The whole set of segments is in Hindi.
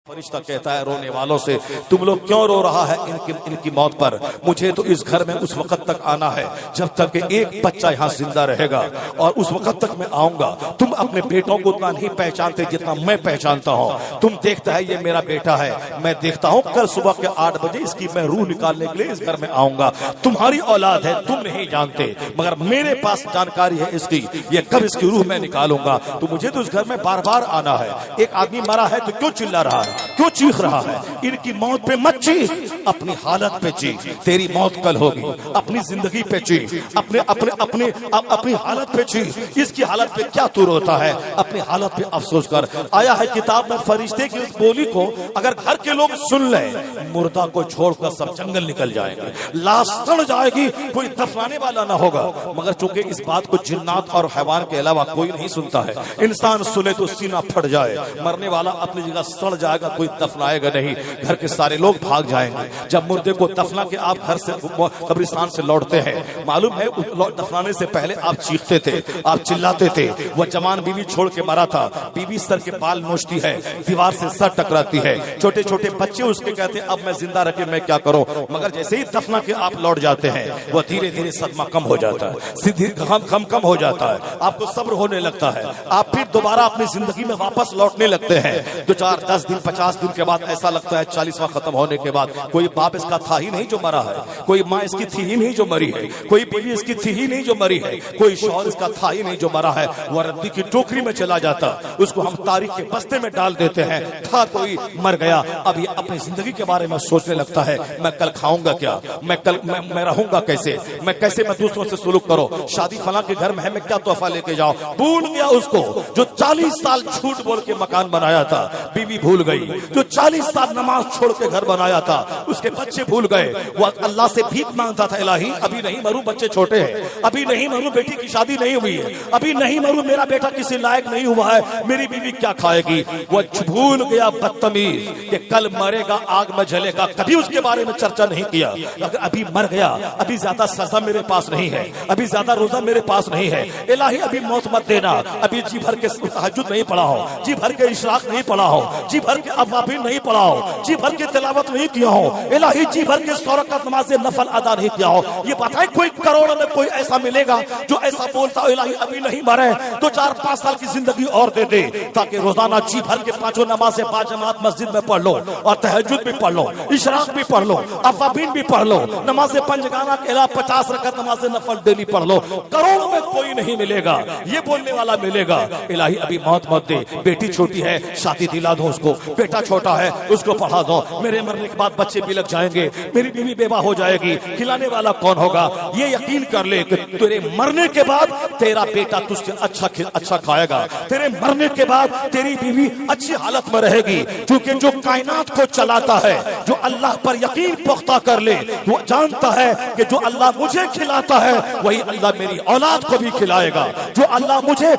फरिश्ता कहता है रोने वालों से, तुम लोग क्यों रो रहा है इनकी मौत पर? मुझे तो इस घर में उस वक्त तक आना है जब तक कि एक बच्चा यहाँ जिंदा रहेगा, और उस वक्त तक मैं आऊंगा। तुम अपने बेटों को उतना नहीं पहचानते जितना मैं पहचानता हूँ। तुम देखता है ये मेरा बेटा है, मैं देखता हूँ कल सुबह के 8 बजे इसकी मैं रूह निकालने के लिए इस घर में आऊंगा। तुम्हारी औलाद है, तुम नहीं जानते, मगर मेरे पास जानकारी है इसकी, ये कब इसकी रूह मैं निकालूंगा। तो मुझे तो इस घर में बार बार आना है। एक आदमी मरा है तो क्यों चिल्ला रहा है, क्यों चीख रहा है? इनकी मौत पे मत चीख, अपनी हालत पे चीख। तेरी मौत कल होगी, अपनी जिंदगी पे चीख, अपनी हालत पे चीख। इसकी हालत पे क्या तू रोता है? अपनी हालत पे अफसोस कर। आया है किताब में फरिश्ते की उस बोली को अगर घर के लोग सुन ले, मुर्दा को छोड़कर सब जंगल निकल जाएंगे, लाश सड़ जाएगी, कोई दफनाने वाला ना होगा। मगर चूंकि इस बात को जिन्नात और हैवान के अलावा कोई नहीं सुनता है, इंसान सुने तो सीना फट जाए, मरने वाला अपनी जगह सड़ जाएगा, कोई दफनाएगा नहीं, घर के सारे लोग भाग जाएंगे। जब मुर्दे को दफना के आप घर से कब्रिस्तान से लौटते हैं, मालूम है दफनाने से पहले आप चीखते थे, आप चिल्लाते थे। वह जवान बीवी छोड़ के मरा था, बीवी सर के बाल नोचती है, दीवार से सर टकराती है, छोटे छोटे बच्चे उसके कहते अब मैं जिंदा रखे मैं क्या करूं। मगर जैसे ही दफना के आप लौट जाते हैं, वह धीरे धीरे सदमा कम हो जाता है, सीधी कम हो जाता है, आपको सब्र होने लगता है, आप फिर दोबारा अपनी जिंदगी में वापस लौटने लगते हैं। 2, 4, 10 दिन 50 दिन के बाद ऐसा लगता है 40वां खत्म होने के बाद कोई बाप इसका था ही नहीं जो मरा है, कोई माँ इसकी थी ही नहीं जो मरी है, कोई बीवी इसकी थी ही नहीं जो मरी है, कोई शौहर इसका था ही नहीं जो मरा है। वह रद्दी की टोकरी में चला जाता, उसको हम तारीख के बस्ते में डाल देते हैं, था कोई मर गया। अब ये अपनी जिंदगी के बारे में सोचने लगता है, मैं कल खाऊंगा क्या, मैं रहूंगा कैसे, मैं दूसरों से सुलूक करो, शादी फला के घर में है, मैं क्या तोहफा लेके जाऊं। भूल गया उसको जो 40 साल झूठ बोल के मकान बनाया था, बीवी भूल गई, जो 40 साल नमाज छोड़ के घर बनाया था, उसके बच्चे भूल गए। वो अल्लाह से भीख मांगता था, इलाही अभी नहीं मरूं, बच्चे छोटे हैं, अभी नहीं मरूं, बेटी की शादी नहीं हुई है, अभी नहीं मरूं, मेरा बेटा किसी लायक नहीं हुआ है, मेरी बीवी क्या खाएगी। वो भूल गया बदतमीज कि कल मरेगा, आग में जलेगा, कभी उसके बारे में चर्चा नहीं किया। अगर अभी मर गया, अभी ज्यादा सजा मेरे पास नहीं है, अभी ज्यादा रोजा मेरे पास नहीं है, इलाही अभी मौत मत देना, अभी जी भर के तहज्जुद नहीं पढ़ा हो, जी भर के इशराक नहीं पढ़ा हो, जी भर के अवाबिन नहीं पढ़ा हो, जी भर के तिलावत नहीं किया हो, इलाही जी भर के 100 रकात नमाज नफल अदा नहीं किया हो। ये बताए कोई करोड़ में कोई ऐसा मिलेगा जो ऐसा बोलता हो, इलाही अभी नहीं मरे तो 4-5 साल की जिंदगी और दे दे, ताकि रोजाना जी भर के 5 नमाजें बाजमात मस्जिद में पढ़ लो, और तहज्जुद भी पढ़ लो, इशराक भी पढ़ लो, अवाबिन भी पढ़ लो, नमाज पंजगाना के अलावा 50 रकात नमाज नफल डेली पढ़ लो। करोड़ में कोई नहीं मिलेगा, ये बोलने वाला मिलेगा। इलाही अभी मौत मत दे, बेटी छोटी है शादी दिला दो उसको, बेटा छोटा है उसको पढ़ा दो, मेरे मरने के बाद बच्चे भी लग जाएंगे, मेरी बीवी बेवा हो जाएगी, खिलाने वाला कौन होगा। ये यकीन कर ले कि तेरे मरने के बाद तेरा बेटा तुझसे अच्छा खाएगा, तेरे मरने के बाद तेरी बीवी अच्छी हालत में रहेगी। क्योंकि जो कायनात को चलाता है, जो अल्लाह पर यकीन पुख्ता कर ले, वो जानता है कि जो अल्लाह मुझे खिलाता है वही अल्लाह मेरी औलाद को भी खिलाएगा, जो अल्लाह मुझे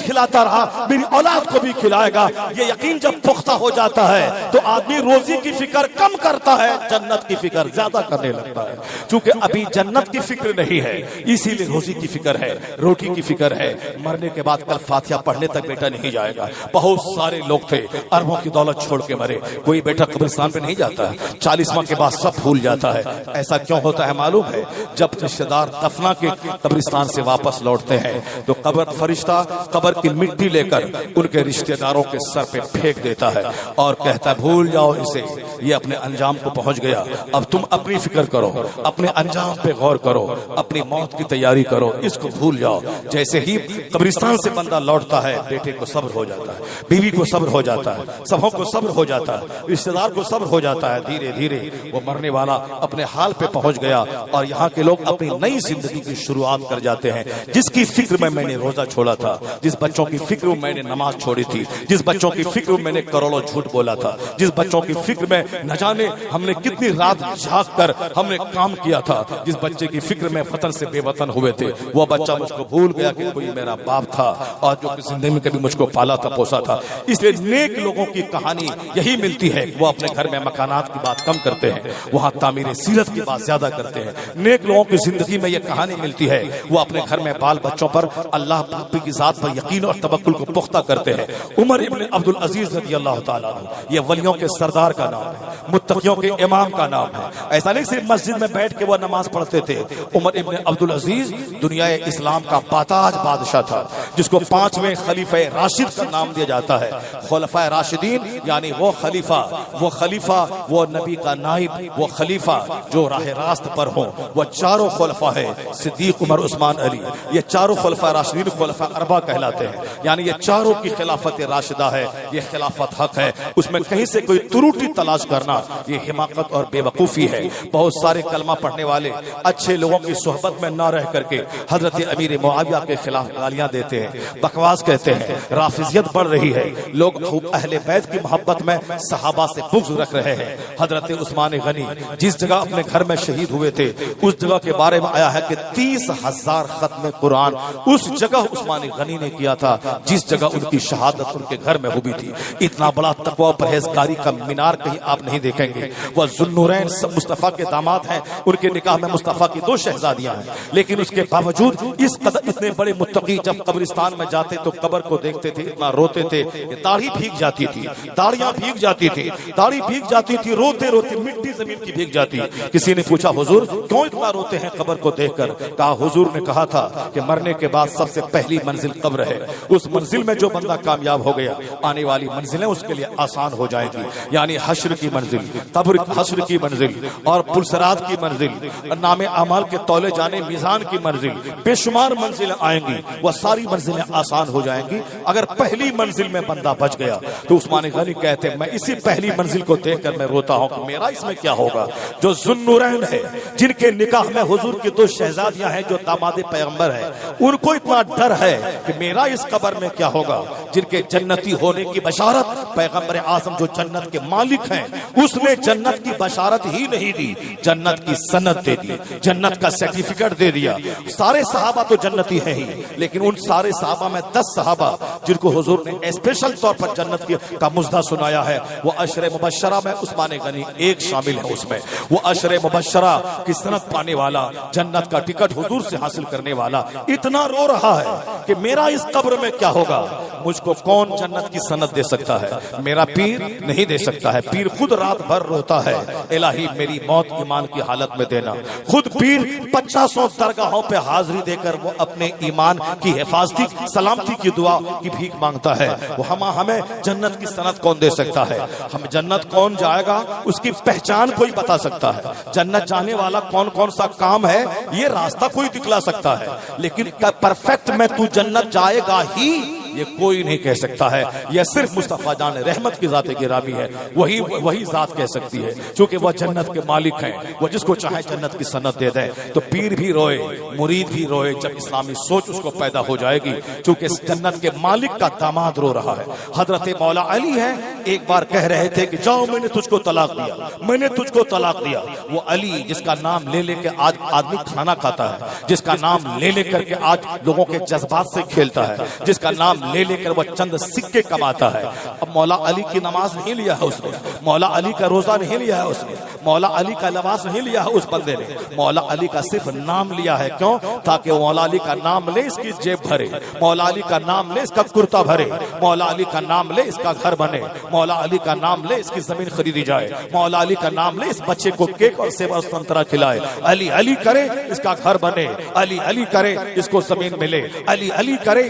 खिलाता रहा मेरी औलाद को भी खिलाएगा। ये यकीन जब पुख्ता हो जाता है तो आदमी रोजी की फिक्र कम करता है, जन्नत की फिक्र ज्यादा करने लगता है। क्योंकि अभी जन्नत की फिक्र नहीं है, इसीलिए रोजी की फिक्र है, रोटी की फिक्र है। मरने के बाद कल फातिहा पढ़ने तक बेटा नहीं जाएगा। बहुत सारे लोग थे अरबों की दौलत छोड़ के मरे, कोई बेटा कब्रिस्तान पे नहीं जाता है, 40वां के बाद सब भूल जाता है। ऐसा क्यों होता है मालूम है? जब रिश्तेदार दफना के कब्रिस्तान से वापस लौटते हैं तो कब्र फरिश्ता कब्र की मिट्टी लेकर उनके रिश्तेदारों के सर पे फेंक देता है और कहता है भूल जाओ इसे, ये अपने अंजाम को पहुंच गया, अब तुम अपनी फिक्र करो, अपने अंजाम पे गौर करो, अपनी मौत की तैयारी करो, इसको भूल जाओ। जैसे ही कब्रिस्तान से बंदा लौटता है, बेटे को सब्र हो जाता है, बीवी को सब्र हो जाता है, सबों को सब्र हो जाता है, रिश्तेदार को सब्र हो जाता है। धीरे धीरे वो मरने वाला अपने हाल पे पहुंच गया और यहाँ के लोग अपनी नई जिंदगी की शुरुआत कर जाते हैं। जिसकी फिक्र में मैंने रोजा छोड़ा था, जिस बच्चों की फिक्र में मैंने नमाज छोड़ी थी, जिस बच्चों की फिक्र में मैंने करोड़ों झूठ बोला था, जिस बच्चों की फिक्र में न जाने हमने कितनी रात जाग कर हमने काम किया था, जिस बच्चे की फिक्र में वतन से बेवतन हुए थे, वो बच्चा मुझको भूल गया कि कोई मेरा बाप था और जो जिंदगी में कभी मुझको पाला था, पोसा था। इसलिए नेक लोगों की कहानी यही मिलती है, वो अपने घर में मकानात की बात कम करते हैं, वहाँ तामीर सीरत की बात ज्यादा करते हैं। नेक लोगों की जिंदगी में ये कहानी मिलती है, वो अपने घर में बाल बच्चों पर अल्लाह की जात पर यकीन और तवक्कुल को पुख्ता करते हैं। उमर इब्न अब्दुल अजीज रज़ी अल्लाह ताला ताला अन्हु। ये वलियों के सरदार का नाम है, मुत्तकियों के इमाम का नाम है। ऐसा नहीं सिर्फ मस्जिद में बैठ के वो नमाज पढ़ते थे। उमर इब्न अब्दुल अजीज दुनिया इस्लाम का बाताज बादशाह था, जिसको 5वें खलीफा राशिद का नाम दिया जाता है। खुलफा राशिदीन यानी वो खलीफा, वो नबी का नाइब, वो खलीफा जो राह रास्त पर हो। वो चारों खुलफा है, सिद्दीक, उमर, उस्मान, अली। ये चारों खुलफा राशिदीन खुलफा अरबा कहलाते हैं। यानी ये चारों की खिलाफत राशिदा है, ये खिलाफत हक है। उसमें कहीं से कोई त्रुटि तलाश करना ये हिमाकत और बेवकूफी है। बहुत सारे कलमा पढ़ने वाले अच्छे लोगों की सोहबत में ना रह करके हजरत अमीर मुआविया के खिलाफ गालियां देते हैं, बकवास कहते हैं। राफिजियत बढ़ रही है, लोग अहले बैत की मोहब्बत में सहाबा से बुग़्ज़ रख रहे हैं। हजरत उस्मान गनी जिस जगह अपने घर में शहीद हुए थे, उस जगह के बारे में आया है कि 30,000 खत्म कुरान उस जगह उस्मान गनी ने किया था जिस जगह उनकी शहादत उनके घर में हुई थी। इतना बड़ा तकवा परहेजगारी का मीनार कहीं आप नहीं देखेंगे। वह ज़ुन्नुरैन मुस्तफ़ा के दामाद हैं, उनके निकाह में मुस्तफ़ा की 2 शहजादियां हैं। लेकिन उसके बावजूद इतने बड़े मुत्तकी जब कब्रिस्तान में जाते तो कब्र को देखते थे, इतना रोते थे, दाढ़ी भीग जाती थी, दाढ़ियां भीग जाती थी, दाढ़ी भीग जाती थी, रोते रोते मिट्टी जमीन की भीग जाती। किसी ने पूछा, हुजूर क्यों इतना रोते हैं कब्र को देखकर? कहा, हुजूर ने कहा था कि मरने के बाद सबसे पहली मंजिल कब्र है। उस मंजिल में जो बंदा कामयाब हो गया, आने वाली मंजिलें उसके लिए आसान हो जाएगी। यानी हश्र की मंजिल, कब्र हश्र की मंजिल और पुलसरात की मंजिल, नामे अमाल के तौले जाने मीज़ान की मंजिल, बेशुमार मंजिलें आएंगी। वह सारी मंजिलें आसान हो जाएंगी अगर पहली मंजिल में बंदा बच गया। तो उस्मान गनी कहते हैं, मैं इसी पहली मंजिल को देखकर मैं रोता हूं कि मेरा इसमें क्या होगा। जो ज़ुन्नुरैन है, जिनके निकाह में हुजूर की 2 शहजादियां हैं जो दामाद पैगंबर है, उनको इतना डर है कि मेरा इस कब्र में क्या होगा। जिनके जन्नती होने की बशारत पैगंबर आज़म जो जन्नत के मालिक हैं, उसने जन्नत की बशारत ही नहीं दी, जन्नत की सनद दे दी, जन्नत का सर्टिफिकेट दे दिया। सारे सहाबा तो जन्नती है ही, लेकिन उन सारे सहाबा में 10 सहाबा जिनको हुजूर ने स्पेशल तौर पर जन्नत का मुजदा सुनाया है, वो अशरे मुबश्शरा में उस्मान गनी एक शामिल है। उसमें वो अशरे मुबश्शरा की सनद पाने वाला, जन्नत का टिकट हुजूर से हासिल करने वाला इतना रो रहा है कि मेरा इस कब्र में क्या होगा। मुझको कौन जन्नत की सनद दे सकता है? मेरा पीर नहीं दे सकता है। पीर खुद रात भर रोता है, इलाही मेरी मौत ईमान की हालत में देना। खुद पीर 50 दरगाहों पे हाजिरी देकर वो अपने ईमान की हिफाजती, सलामती की दुआ की भीख मांगता है। वो हमें जन्नत की सनद कौन दे सकता है? हम जन्नत कौन जाएगा उसकी पहचान कोई बता सकता है। जन्नत जाने वाला कौन कौन सा काम है ये रास्ता कोई दिखला सकता है, लेकिन परफेक्ट में तू जन्नत जाएगा ही ये कोई नहीं कह सकता है। यह सिर्फ मुस्तफा जान रहमत की जात गिरामी है, वही जात कह सकती है, क्योंकि वह जन्नत के मालिक हैं। वह जिसको चाहे जन्नत की सनत दे दे। तो पीर भी रोए, मुरीद भी रोए जब इस्लामी सोच उसको पैदा हो जाएगी, क्योंकि जन्नत के मालिक का दामाद रो रहा है। हजरत मौला अली है, एक बार कह रहे थे कि जाओ मैंने तुझको तलाक दिया, मैंने तुझको तलाक दिया। वो अली जिसका नाम ले लेके आज आदमी खाना खाता है, जिसका नाम ले लेकर के आज लोगों के जज्बात से खेलता है, जिसका नाम ले लेकर वह चंद सिक्के कमाता है। अब मौला अली की नमाज नहीं लिया है उसने, मौला अली का रोजा नहीं लिया है उसने, मौला अली का लिबास नहीं लिया है उस बंदे ने। मौला अली का सिर्फ नाम लिया है। क्यों? ताकि मौला अली का नाम ले इसकी जेब भरे, मौला अली का नाम ले इसका कुर्ता भरे, मौला अली का नाम ले इसका घर बने, मौला अली का नाम ले इसकी जमीन खरीदी जाए, मौला अली का नाम ले इस बच्चे को केक और सेब और संतरा खिलाए। अली अली करे इसका घर बने, अली अली करे इसको जमीन मिले, अली अली करे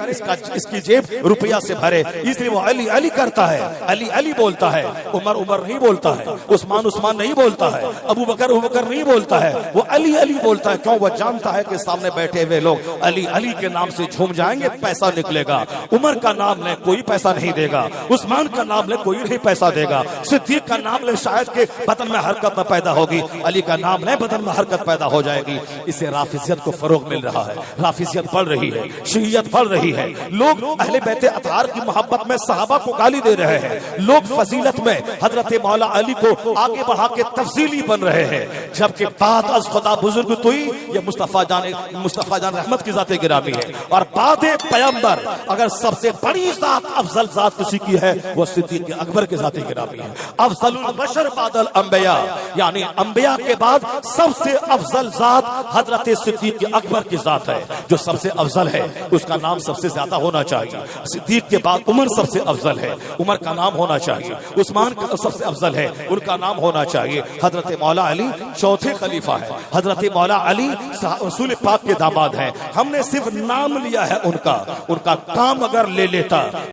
इसकी जेब रुपया से भरे। इसलिए वो अली अली करता है, अली अली बोलता है। उमर उमर नहीं बोलता है, उस्मान उस्मान नहीं बोलता है, अबू बकर नहीं बोलता है, वो अली अली बोलता है। क्यों? वह जानता है कि सामने बैठे हुए लोग अली अली के नाम से झूम जाएंगे, पैसा निकलेगा। उमर का नाम ले कोई पैसा नहीं देगा, उस्मान का नाम ले कोई नहीं पैसा देगा, सिद्दीक का नाम ले शायद के बदन में हरकत न पैदा होगी, अली का नाम ले बदन में हरकत पैदा हो जाएगी। इससे राफिजियत को फरोग मिल रहा है, राफिजियत बढ़ रही है, शियत बढ़ रही है। लोग अहले बैते अतहार की मोहब्बत में सहाबा को गाली दे रहे हैं, लोग फजीलत में हजरत मौला अली को आगे बढ़ा के तफसीली बन रहे हैं, जबकि बात अज खुदा बुजुर्ग तो ही ये मुस्तफा जान रहमत की जाते गिरामी है। और बाद पैगंबर अगर सबसे बड़ी जात अफजल जात किसी की है वो सिद्दीक अकबर के जाते गिरामी है। अफजलुल बशर बादल अंबिया, यानी अंबिया के बाद सबसे अफजल जात हजरत सिद्दीक अकबर की जात है। जो सबसे अफजल है उसका नाम सबसे ज्यादा होना चाहिए, सिद्दीक के बाद उमर सबसे अफजल है, उमर का नाम होना चाहिए। उस्मान का सबसे अफजल है, उनका नाम होना चाहिए। हजरत मौला अली चौथे खलीफा है। हजरत मौला अली रसूल पाक के दामाद हैं। हमने सिर्फ नाम लिया है उनका, उनका काम अगर ले लेता